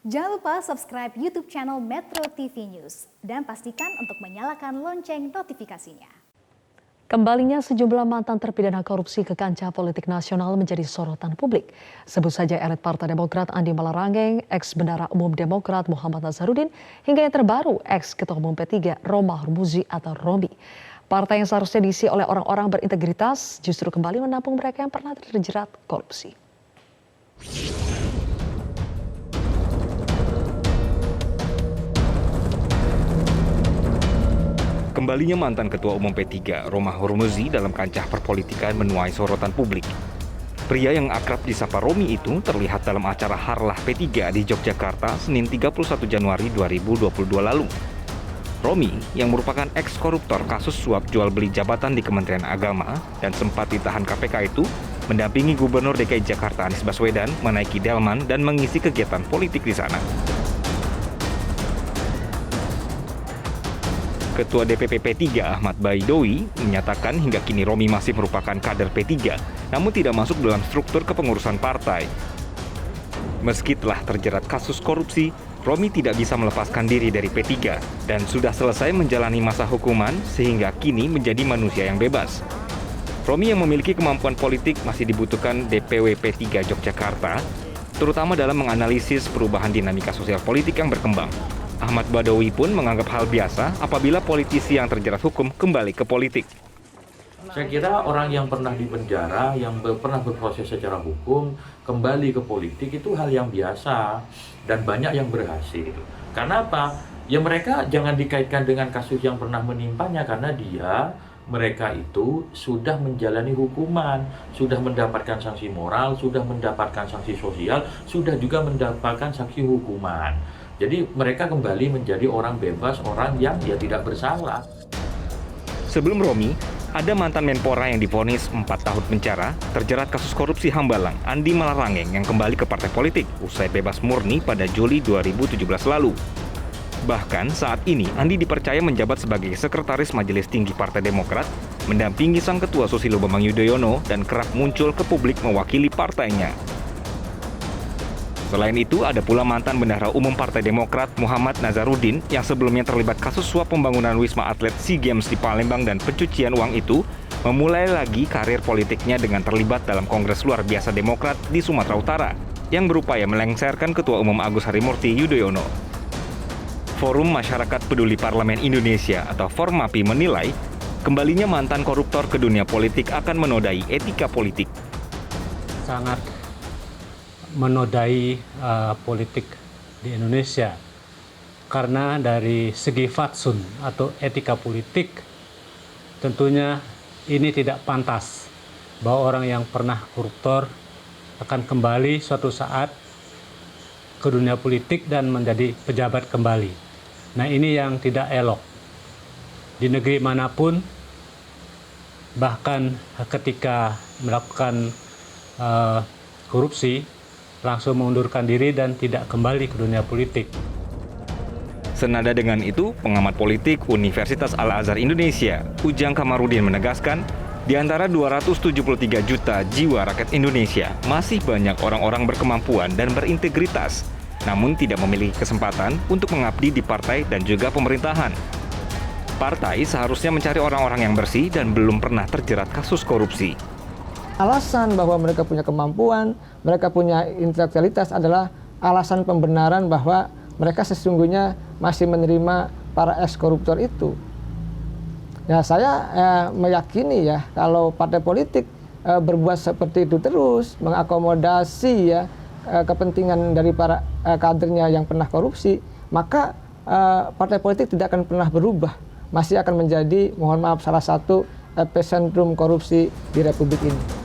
Jangan lupa subscribe YouTube channel Metro TV News dan pastikan untuk menyalakan lonceng notifikasinya. Kembalinya sejumlah mantan terpidana korupsi ke kancah politik nasional menjadi sorotan publik. Sebut saja elit Partai Demokrat Andi Malarangeng, ex-Bendahara Umum Demokrat Muhammad Nazarudin, hingga yang terbaru ex-Ketua Umum P3 Romah Hurmuzi atau Romi. Partai yang seharusnya diisi oleh orang-orang berintegritas justru kembali menampung mereka yang pernah terjerat korupsi. Kembalinya mantan Ketua Umum P3, Romah Hurmuzi dalam kancah perpolitikan menuai sorotan publik. Pria yang akrab disapa Romi itu terlihat dalam acara Harlah P3 di Yogyakarta Senin 31 Januari 2022 lalu. Romi, yang merupakan eks-koruptor kasus suap jual beli jabatan di Kementerian Agama dan sempat ditahan KPK itu, mendampingi Gubernur DKI Jakarta Anies Baswedan menaiki delman dan mengisi kegiatan politik di sana. Ketua DPP P3 Ahmad Baidowi menyatakan hingga kini Romi masih merupakan kader P3, namun tidak masuk dalam struktur kepengurusan partai. Meski telah terjerat kasus korupsi, Romi tidak bisa melepaskan diri dari P3 dan sudah selesai menjalani masa hukuman sehingga kini menjadi manusia yang bebas. Romi yang memiliki kemampuan politik masih dibutuhkan DPW P3 Yogyakarta, terutama dalam menganalisis perubahan dinamika sosial politik yang berkembang. Ahmad Baidowi pun menganggap hal biasa apabila politisi yang terjerat hukum kembali ke politik. Saya kira orang yang pernah dipenjara, yang pernah berproses secara hukum, kembali ke politik itu hal yang biasa dan banyak yang berhasil. Karena apa? Ya mereka jangan dikaitkan dengan kasus yang pernah menimpanya karena mereka itu sudah menjalani hukuman, sudah mendapatkan sanksi moral, sudah mendapatkan sanksi sosial, sudah juga mendapatkan sanksi hukuman. Jadi mereka kembali menjadi orang bebas, orang yang tidak bersalah. Sebelum Romi, ada mantan Menpora yang divonis 4 tahun penjara terjerat kasus korupsi Hambalang, Andi Malarangeng yang kembali ke partai politik usai bebas murni pada Juli 2017 lalu. Bahkan saat ini Andi dipercaya menjabat sebagai Sekretaris Majelis Tinggi Partai Demokrat, mendampingi sang Ketua Susilo Bambang Yudhoyono dan kerap muncul ke publik mewakili partainya. Selain itu, ada pula mantan Bendahara Umum Partai Demokrat Muhammad Nazarudin yang sebelumnya terlibat kasus suap pembangunan Wisma Atlet SEA Games di Palembang dan pencucian uang itu, memulai lagi karir politiknya dengan terlibat dalam Kongres Luar Biasa Demokrat di Sumatera Utara yang berupaya melengsarkan Ketua Umum Agus Harimurti Yudhoyono. Forum Masyarakat Peduli Parlemen Indonesia atau Formapi menilai, kembalinya mantan koruptor ke dunia politik akan menodai etika politik. Sangat menodai politik di Indonesia karena dari segi fatsun atau etika politik tentunya ini tidak pantas bahwa orang yang pernah koruptor akan kembali suatu saat ke dunia politik dan menjadi pejabat kembali. Nah, ini yang tidak elok di negeri manapun, bahkan ketika melakukan korupsi langsung mengundurkan diri dan tidak kembali ke dunia politik. Senada dengan itu, pengamat politik Universitas Al-Azhar Indonesia, Ujang Kamarudin menegaskan, di antara 273 juta jiwa rakyat Indonesia, masih banyak orang-orang berkemampuan dan berintegritas, namun tidak memiliki kesempatan untuk mengabdi di partai dan juga pemerintahan. Partai seharusnya mencari orang-orang yang bersih dan belum pernah terjerat kasus korupsi. Alasan bahwa mereka punya kemampuan, mereka punya intelektualitas adalah alasan pembenaran bahwa mereka sesungguhnya masih menerima para eks-koruptor itu. Ya, saya meyakini ya kalau partai politik berbuat seperti itu terus, mengakomodasi ya kepentingan dari para kadernya yang pernah korupsi, maka partai politik tidak akan pernah berubah, masih akan menjadi, mohon maaf, salah satu epicentrum korupsi di Republik ini.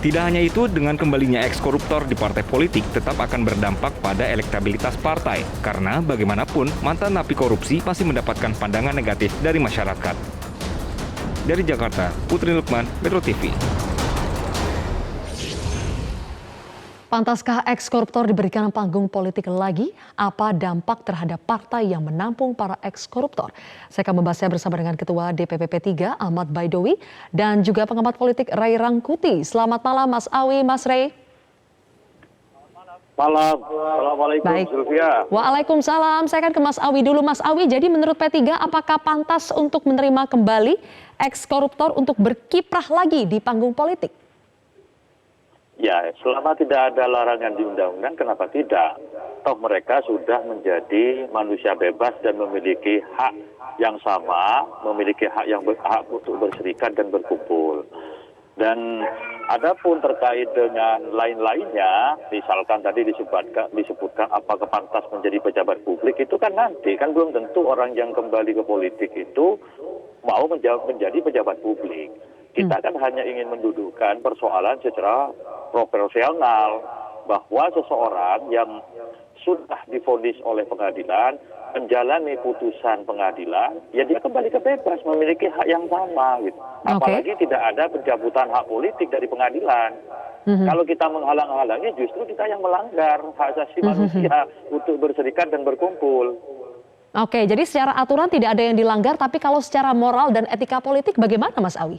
Tidak hanya itu, dengan kembalinya eks-koruptor di partai politik tetap akan berdampak pada elektabilitas partai, karena bagaimanapun mantan napi korupsi masih mendapatkan pandangan negatif dari masyarakat. Dari Jakarta, Putri Lukman, Metro TV. Pantaskah eks-koruptor diberikan panggung politik lagi? Apa dampak terhadap partai yang menampung para eks-koruptor? Saya akan membahasnya bersama dengan Ketua DPP P3 Ahmad Baidowi dan juga pengamat politik Ray Rangkuti. Selamat malam Mas Awi, Mas Ray. Selamat malam. Malam, Assalamualaikum Baik. Sylvia. Waalaikumsalam. Saya akan ke Mas Awi dulu. Mas Awi, jadi menurut P3 apakah pantas untuk menerima kembali ex-koruptor untuk berkiprah lagi di panggung politik? Ya, selama tidak ada larangan di undang-undang, kenapa tidak? Toh mereka sudah menjadi manusia bebas dan memiliki hak yang sama, memiliki hak hak untuk berserikat dan berkumpul. Dan adapun terkait dengan lain-lainnya, misalkan tadi disebutkan apakah pantas menjadi pejabat publik, itu kan nanti, kan belum tentu orang yang kembali ke politik itu mau menjadi pejabat publik. Kita kan hanya ingin mendudukkan persoalan secara proporsional, bahwa seseorang yang sudah divonis oleh pengadilan, menjalani putusan pengadilan, ya dia kembali ke bebas, memiliki hak yang sama gitu. Apalagi tidak ada pencabutan hak politik dari pengadilan. Kalau kita menghalang-halangi, justru kita yang melanggar hak asasi manusia untuk berserikat dan berkumpul. Oke, jadi secara aturan tidak ada yang dilanggar, tapi kalau secara moral dan etika politik bagaimana Mas Awi?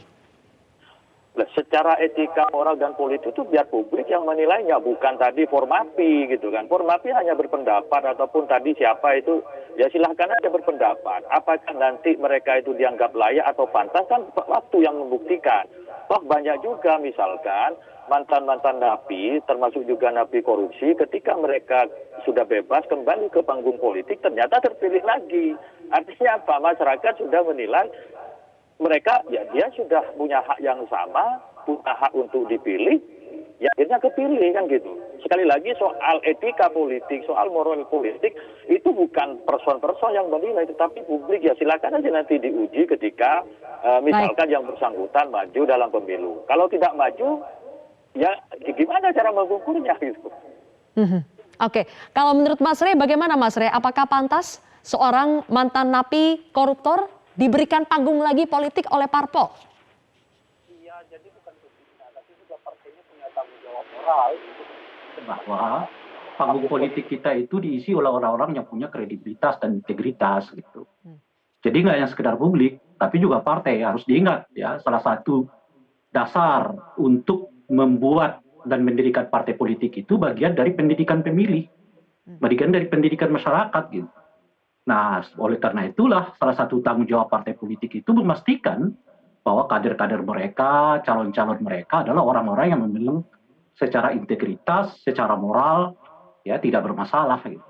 Nah, secara etika, moral, dan politik itu biar publik yang menilainya, bukan tadi Formapi gitu kan. Formapi hanya berpendapat, ataupun tadi siapa itu, ya silahkan aja berpendapat. Apakah nanti mereka itu dianggap layak atau pantas, kan waktu yang membuktikan. Toh banyak juga misalkan mantan-mantan napi, termasuk juga napi korupsi, ketika mereka sudah bebas kembali ke panggung politik, ternyata terpilih lagi. Artinya apa? Masyarakat sudah menilai mereka, ya dia sudah punya hak yang sama, punya hak untuk dipilih, ya akhirnya kepilih kan gitu. Sekali lagi soal etika politik, soal moral politik, itu bukan person-person yang menilai, tetapi publik. Ya silakan aja nanti diuji ketika misalkan yang bersangkutan maju dalam pemilu. Kalau tidak maju, ya gimana cara mengukurnya gitu. Oke, kalau menurut Mas Rey bagaimana Mas Rey? Apakah pantas seorang mantan napi koruptor diberikan panggung lagi politik oleh parpol? Iya, jadi bukan publiknya, tapi juga partainya punya tanggung jawab moral bahwa panggung politik kita itu diisi oleh orang-orang yang punya kredibilitas dan integritas gitu. Jadi nggak yang sekedar publik, tapi juga partai. Harus diingat ya, salah satu dasar untuk membuat dan mendirikan partai politik itu bagian dari pendidikan pemilih, bagian dari pendidikan masyarakat gitu. Nah, oleh karena itulah salah satu tanggung jawab partai politik itu memastikan bahwa kader-kader mereka, calon-calon mereka adalah orang-orang yang memilih secara integritas, secara moral, ya tidak bermasalah. Gitu.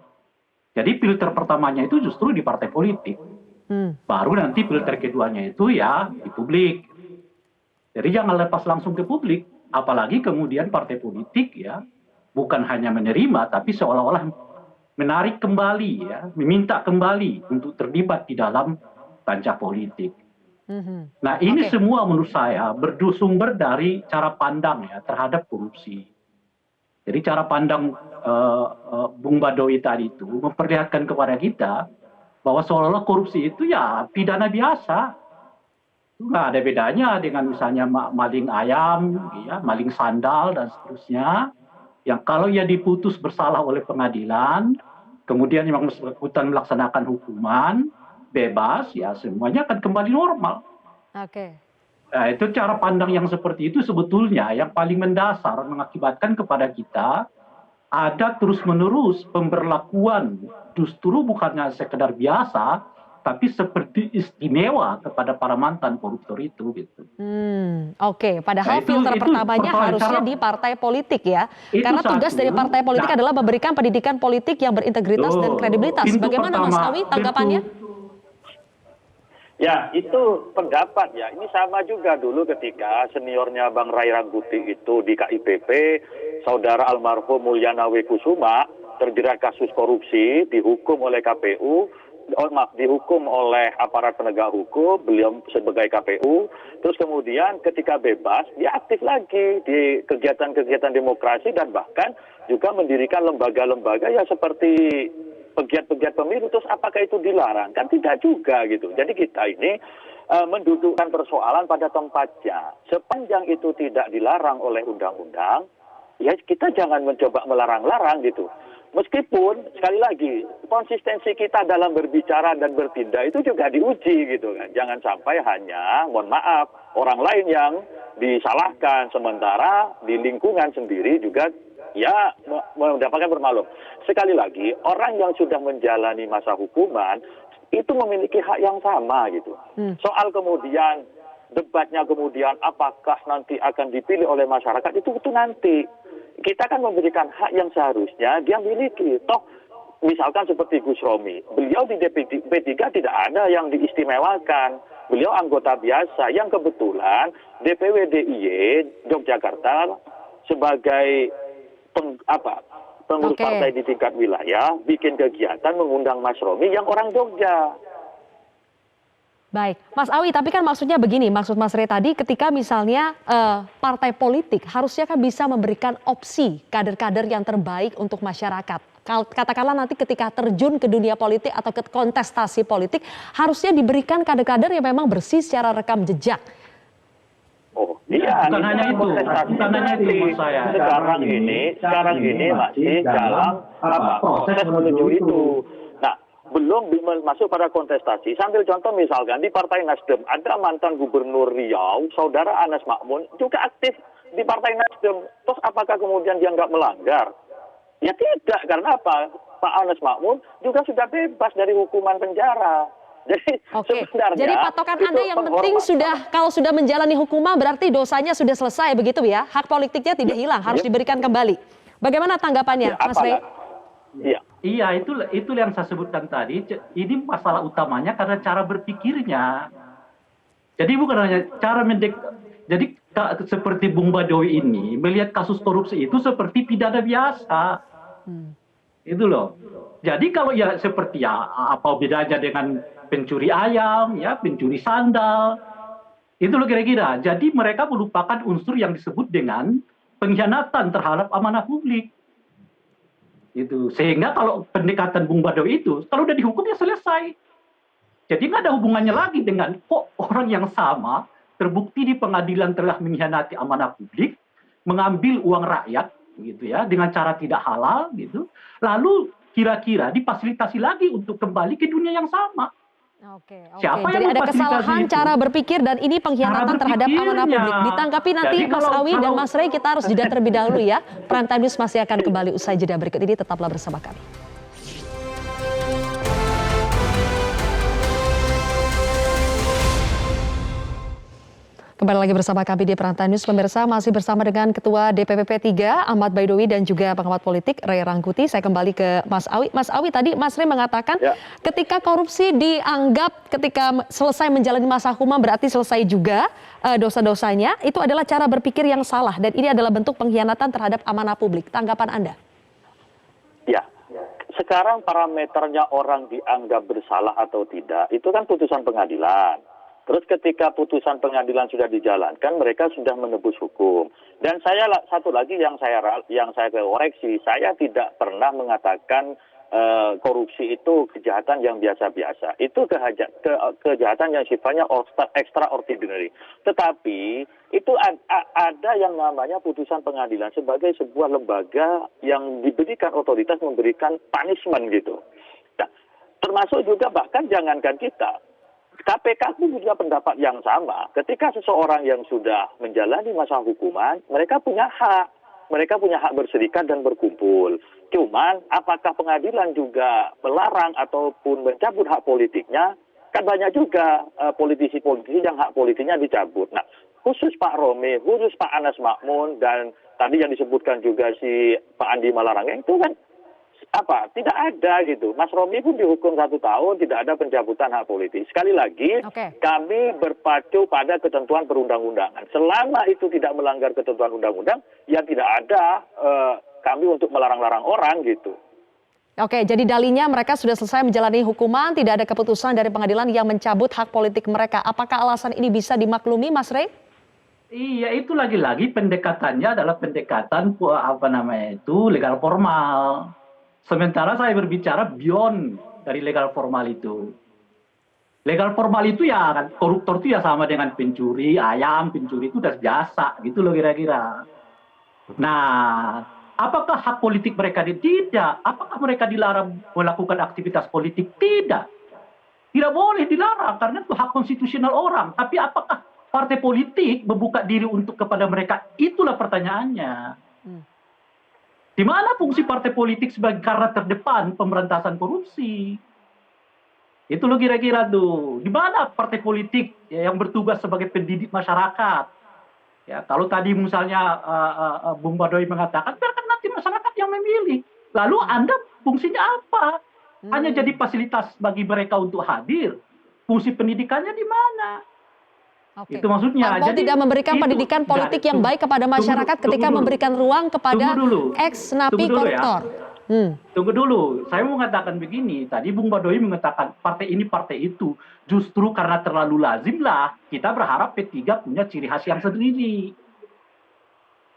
Jadi filter pertamanya itu justru di partai politik, baru nanti filter keduanya itu ya di publik. Jadi jangan lepas langsung ke publik, apalagi kemudian partai politik ya bukan hanya menerima, tapi seolah-olah menarik kembali, ya, meminta kembali untuk terlibat di dalam kancah politik. Nah ini semua menurut saya bersumber dari cara pandang ya terhadap korupsi. Jadi cara pandang Bung Badowi tadi itu memperlihatkan kepada kita bahwa seolah-olah korupsi itu ya pidana biasa. Nggak ada bedanya dengan misalnya maling ayam, ya, maling sandal dan seterusnya. Yang kalau ia diputus bersalah oleh pengadilan, kemudian yang bersangkutan melaksanakan hukuman, bebas, ya semuanya akan kembali normal. Oke. Nah, itu cara pandang yang seperti itu sebetulnya yang paling mendasar mengakibatkan kepada kita ada terus-menerus pemberlakuan justru bukannya sekedar biasa, tapi seperti istimewa kepada para mantan koruptor itu gitu. Oke, padahal filter pertamanya harusnya di partai politik ya. Karena tugas dari partai politik adalah memberikan pendidikan politik yang berintegritas dan kredibilitas. Bagaimana Mas Awi tanggapannya? Ya, itu pendapat ya. Ini sama juga dulu ketika seniornya Bang Ray Rangkuti itu di KIPP, saudara almarhum Mulyana W. Kusuma terjerat kasus korupsi, dihukum oleh KPU, dihukum oleh aparat penegak hukum, beliau sebagai KPU, terus kemudian ketika bebas, dia aktif lagi di kegiatan-kegiatan demokrasi dan bahkan juga mendirikan lembaga-lembaga ya seperti pegiat-pegiat pemilu. Terus apakah itu dilarang? Kan tidak juga gitu. Jadi kita ini mendudukkan persoalan pada tempatnya. Sepanjang itu tidak dilarang oleh undang-undang, ya kita jangan mencoba melarang-larang gitu. Meskipun sekali lagi konsistensi kita dalam berbicara dan bertindak itu juga diuji gitu kan. Jangan sampai hanya, mohon maaf, orang lain yang disalahkan sementara di lingkungan sendiri juga ya mendapatkan bermaklum. Sekali lagi, orang yang sudah menjalani masa hukuman itu memiliki hak yang sama gitu. Soal kemudian debatnya kemudian apakah nanti akan dipilih oleh masyarakat itu nanti. Kita kan memberikan hak yang seharusnya dia miliki. Toh misalkan seperti Gus Romi, beliau di P3 tidak ada yang diistimewakan. Beliau anggota biasa yang kebetulan DPW DIY Yogyakarta sebagai pengurus partai di tingkat wilayah bikin kegiatan mengundang Mas Romi yang orang Jogja. Baik, Mas Awi, tapi kan maksudnya begini, maksud Mas Rey tadi ketika misalnya partai politik harusnya kan bisa memberikan opsi kader-kader yang terbaik untuk masyarakat. Katakanlah nanti ketika terjun ke dunia politik atau ke kontestasi politik, harusnya diberikan kader-kader yang memang bersih secara rekam jejak. Oh iya, bukan hanya itu menurut saya. Sekarang ini masih dalam proses menuju itu. Nah, belum masuk pada kontestasi. Sambil contoh misalkan di Partai Nasdem ada mantan Gubernur Riau, Saudara Anas Makmun juga aktif di Partai Nasdem. Terus apakah kemudian dia nggak melanggar? Ya tidak, karena apa? Pak Anas Makmun juga sudah bebas dari hukuman penjara. Jadi sebenarnya jadi patokan Anda yang penting kalau sudah menjalani hukuman berarti dosanya sudah selesai begitu ya? Hak politiknya tidak hilang, harus diberikan kembali. Bagaimana tanggapannya, Mas Rey? Iya, itu yang saya sebutkan tadi. Ini masalah utamanya karena cara berpikirnya. Jadi bukan hanya cara jadi seperti Bung Badowi ini melihat kasus korupsi itu seperti pidana biasa. Itu loh. Jadi kalau ya seperti apa bedanya dengan pencuri ayam, ya pencuri sandal, itu loh kira-kira. Jadi mereka melupakan unsur yang disebut dengan pengkhianatan terhadap amanah publik. Itu sehingga kalau pendekatan Bung Badowi itu kalau udah dihukum ya selesai. Jadi nggak ada hubungannya lagi dengan kok orang yang sama terbukti di pengadilan telah mengkhianati amanah publik, mengambil uang rakyat, gitu ya, dengan cara tidak halal, gitu. Lalu kira-kira difasilitasi lagi untuk kembali ke dunia yang sama. Oke. Siapa Jadi yang ada kesalahan itu? cara berpikir dan ini pengkhianatan terhadap amanah publik. Ditanggapi nanti Jadi Mas Awi dan Mas Rey, kita harus jeda terlebih dahulu ya. Prime Time News masih akan kembali usai jeda berikut ini, tetaplah bersama kami. Kembali lagi bersama kami di Prime Time News, pemirsa, masih bersama dengan Ketua DPP P3 Ahmad Baidowi dan juga pengamat politik Rey Rangkuti. Saya kembali ke Mas Awi. Mas Awi, tadi Mas Rey mengatakan ketika korupsi dianggap ketika selesai menjalani masa hukuman berarti selesai juga dosa-dosanya, itu adalah cara berpikir yang salah dan ini adalah bentuk pengkhianatan terhadap amanah publik. Tanggapan Anda? Ya, sekarang parameternya orang dianggap bersalah atau tidak, itu kan putusan pengadilan. Terus ketika putusan pengadilan sudah dijalankan, mereka sudah menebus hukum. Dan saya satu lagi yang saya koreksi, saya tidak pernah mengatakan korupsi itu kejahatan yang biasa-biasa. Itu kejahatan yang sifatnya extraordinary. Tetapi itu ada yang namanya putusan pengadilan sebagai sebuah lembaga yang diberikan otoritas memberikan punishment gitu. Nah, termasuk juga bahkan jangankan kita. KPK pun juga pendapat yang sama. Ketika seseorang yang sudah menjalani masa hukuman, mereka punya hak. Mereka punya hak berserikat dan berkumpul. Cuman, apakah pengadilan juga melarang ataupun mencabut hak politiknya? Kan banyak juga politisi-politisi yang hak politiknya dicabut. Nah, khusus Pak Romi, khusus Pak Anas Makmun, dan tadi yang disebutkan juga si Pak Andi Malarangeng, itu kan tidak ada gitu. Mas Romi pun dihukum 1 tahun, tidak ada pencabutan hak politik. Sekali lagi, kami berpacu pada ketentuan perundang-undangan. Selama itu tidak melanggar ketentuan undang-undang, ya tidak ada kami untuk melarang-larang orang gitu. Oke, jadi dalihnya mereka sudah selesai menjalani hukuman, tidak ada keputusan dari pengadilan yang mencabut hak politik mereka. Apakah alasan ini bisa dimaklumi, Mas Rey? Iya, itu lagi-lagi pendekatannya adalah pendekatan legal formal. Sementara saya berbicara beyond dari legal formal itu. Legal formal itu ya kan, koruptor itu ya sama dengan pencuri ayam, pencuri itu udah biasa gitu loh kira-kira. Nah, apakah hak politik mereka tidak? Apakah mereka dilarang melakukan aktivitas politik? Tidak. Tidak boleh dilarang karena itu hak konstitusional orang. Tapi apakah partai politik membuka diri untuk kepada mereka? Itulah pertanyaannya. Di mana fungsi partai politik sebagai garda terdepan pemberantasan korupsi? Itu lo kira-kira tuh. Di mana partai politik ya, yang bertugas sebagai pendidik masyarakat? Ya, kalau tadi misalnya Bung Badoy mengatakan, biarkan nanti masyarakat yang memilih. Lalu Anda fungsinya apa? Hanya jadi fasilitas bagi mereka untuk hadir. Fungsi pendidikannya di mana? Oke. Itu maksudnya. Parpol tidak memberikan pendidikan politik yang baik kepada masyarakat ketika memberikan ruang kepada ex-napi koruptor. Tunggu dulu, saya mau mengatakan begini. Tadi Bung Badoy mengatakan partai ini, partai itu. Justru karena terlalu lazimlah kita berharap P3 punya ciri khas yang sendiri.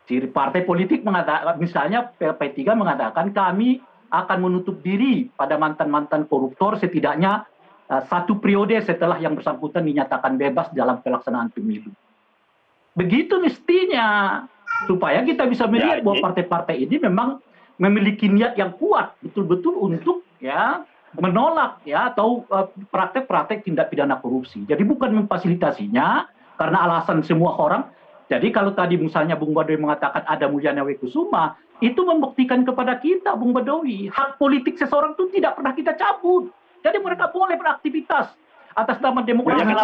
Ciri partai politik mengatakan, misalnya P3 mengatakan kami akan menutup diri pada mantan-mantan koruptor setidaknya 1 periode setelah yang bersangkutan dinyatakan bebas dalam pelaksanaan pemilu. Begitu mestinya, supaya kita bisa melihat bahwa partai-partai ini memang memiliki niat yang kuat betul-betul untuk ya menolak ya atau praktek-praktek tindak pidana korupsi. Jadi bukan memfasilitasinya karena alasan semua orang. Jadi kalau tadi misalnya Bung Badoy mengatakan ada Mulyana Wekusuma, itu membuktikan kepada kita Bung Badoy, hak politik seseorang itu tidak pernah kita cabut. Jadi mereka boleh beraktivitas atas nama demokrasi.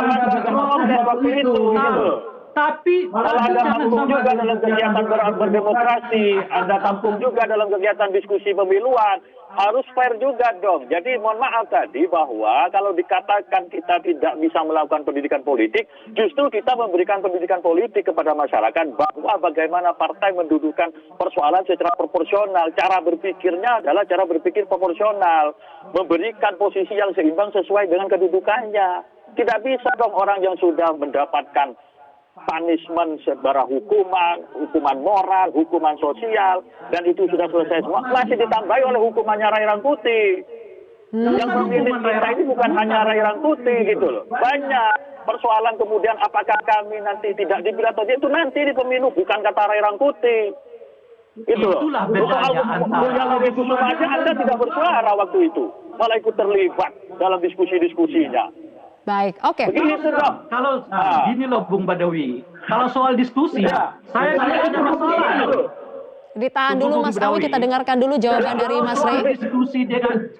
Tapi Anda tampung juga dalam kegiatan berdemokrasi, Anda tampung juga dalam kegiatan diskusi pemiluan, harus fair juga dong. Jadi mohon maaf tadi bahwa kalau dikatakan kita tidak bisa melakukan pendidikan politik, justru kita memberikan pendidikan politik kepada masyarakat bahwa bagaimana partai mendudukan persoalan secara proporsional. Cara berpikirnya adalah cara berpikir proporsional, memberikan posisi yang seimbang sesuai dengan kedudukannya. Tidak bisa dong orang yang sudah mendapatkan punishment secara hukuman moral, hukuman sosial, dan itu sudah selesai semua, masih ditambahi oleh hukumannya Ray Rangkuti. Yang memilih kita ini bukan hanya Ray Rangkuti gitu loh. Banyak persoalan kemudian apakah kami nanti tidak dipilih atau itu nanti di pemilu, bukan kata Ray Rangkuti. Itu loh. Soal Mulyana Wekusuma aja Anda tidak bersuara waktu itu, malah ikut terlibat dalam diskusi-diskusinya. Baik, oke. Kalau gini loh Bung Badawi, kalau soal diskusi, saya tidak ada masalah. Ditahan dulu Mas Awi, kita dengarkan dulu jawaban dari Mas Rey.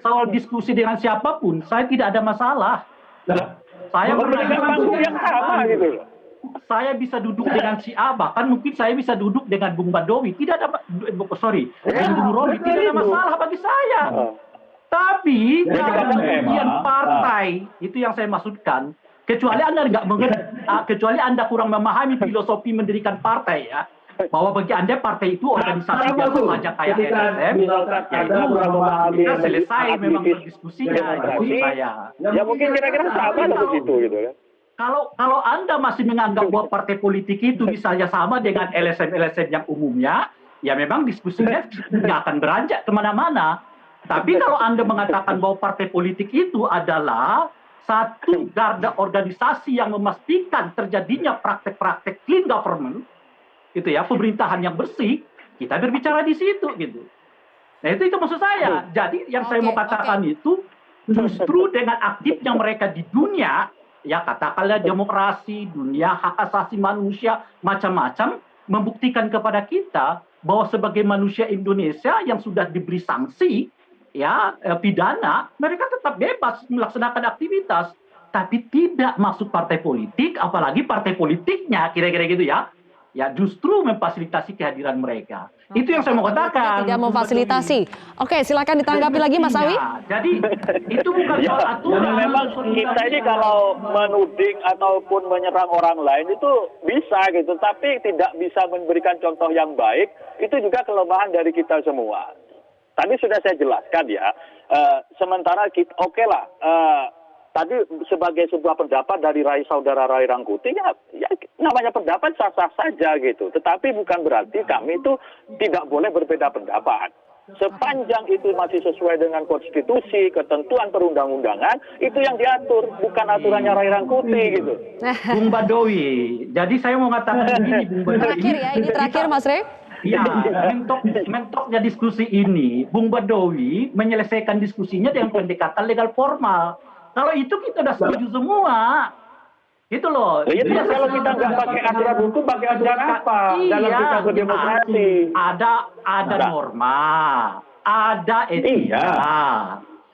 Soal diskusi dengan siapapun, saya tidak ada masalah. Saya memberikan panggung yang sama gitu loh. Saya bisa duduk dengan si A, bahkan mungkin saya bisa duduk dengan Bung Badawi. Tidak ada, dengan Bung Romi, tidak ada masalah bagi saya. Tapi kalau kemudian partai itu yang saya maksudkan, kecuali Anda nggak mengerti, kecuali Anda kurang memahami filosofi mendirikan partai ya, bahwa bagi Anda partai itu organisasi biasa saja kayak LSM, ya itu kita selesai memang berdiskusinya. Ya mungkin kira-kira sama begitu gitu kan. Kalau Anda masih menganggap bahwa partai politik itu misalnya sama dengan LSM-LSM yang umumnya, ya memang diskusinya nggak akan beranjak kemana-mana. Tapi kalau Anda mengatakan bahwa partai politik itu adalah satu garda organisasi yang memastikan terjadinya praktek-praktek clean government, gitu ya, pemerintahan yang bersih, kita berbicara di situ, gitu. Nah itu maksud saya. Jadi yang saya mau katakan itu justru dengan aktifnya mereka di dunia, ya katakanlah demokrasi, dunia hak asasi manusia, macam-macam, membuktikan kepada kita bahwa sebagai manusia Indonesia yang sudah diberi sanksi, ya pidana, mereka tetap bebas melaksanakan aktivitas, tapi tidak masuk partai politik, apalagi partai politiknya, kira-kira gitu ya. Ya justru memfasilitasi kehadiran mereka. Itu yang saya mau katakan. Tidak memfasilitasi. Oke, silakan ditanggapi lagi Mas Awi. Jadi itu bukan soal aturan. Memang kita ini kalau menuding ataupun menyerang orang lain itu bisa gitu, tapi tidak bisa memberikan contoh yang baik. Itu juga kelemahan dari kita semua. Tadi sudah saya jelaskan ya, sementara kita oke lah, tadi sebagai sebuah pendapat dari saudara Ray Rangkuti, ya namanya pendapat sah-sah saja gitu. Tetapi bukan berarti kami itu tidak boleh berbeda pendapat. Sepanjang itu masih sesuai dengan konstitusi, ketentuan perundang-undangan, itu yang diatur, bukan aturannya Ray Rangkuti gitu. Bung Badowi, jadi saya mau mengatakan begini Bung Badowi. Terakhir ya, ini terakhir Mas Rey. Ya, mentoknya diskusi ini, Bung Badowi menyelesaikan diskusinya dengan pendekatan legal formal. Kalau itu kita sudah setuju semua. Gitu loh. Itu kalau kita nggak pakai aturan hukum, pakai aturan apa dalam kita berdemokrasi? Ada norma, ada etika.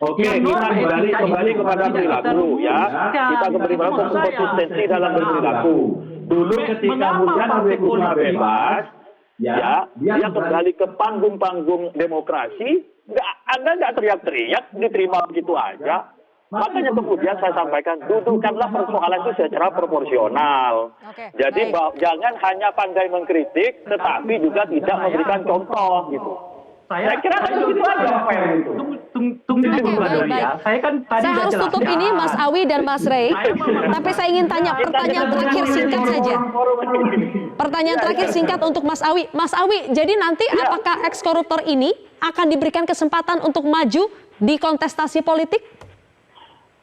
Oke, kita kembali kepada perilaku ya. Kita kembali kepada konsistensi dalam berperilaku. Dulu ketika kemudian Abdul bebas, ya dia kembali ke panggung-panggung demokrasi. Anda nggak teriak-teriak, diterima begitu aja. Makanya kemudian saya sampaikan, dudukkanlah persoalan itu secara proporsional. Jadi jangan hanya pandai mengkritik, tetapi juga tidak memberikan contoh gitu. Saya kira kan begitu aja. Tunggu dulu ya. Saya kan tadi Saya harus tutup ini Mas Awi dan Mas Rey. Tapi saya ingin tanya pertanyaan terakhir singkat saja. Pertanyaan terakhir singkat untuk Mas Awi. Mas Awi, jadi nanti apakah ex-koruptor ini akan diberikan kesempatan untuk maju di kontestasi politik?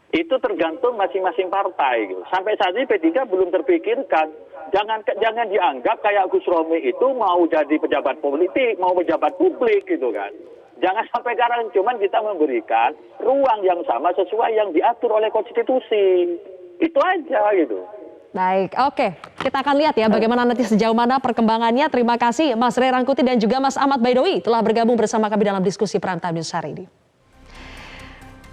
Itu tergantung masing-masing partai gitu. Sampai saat ini P3 belum terpikirkan. Jangan dianggap kayak Gus Romi itu mau jadi pejabat politik, mau pejabat publik gitu kan. Jangan sampai sekarang, cuman kita memberikan ruang yang sama sesuai yang diatur oleh konstitusi. Itu aja gitu. Baik, oke. Kita akan lihat ya bagaimana nanti sejauh mana perkembangannya. Terima kasih Mas Rey Rangkuti dan juga Mas Ahmad Baidowi telah bergabung bersama kami dalam diskusi Prime Time News hari ini.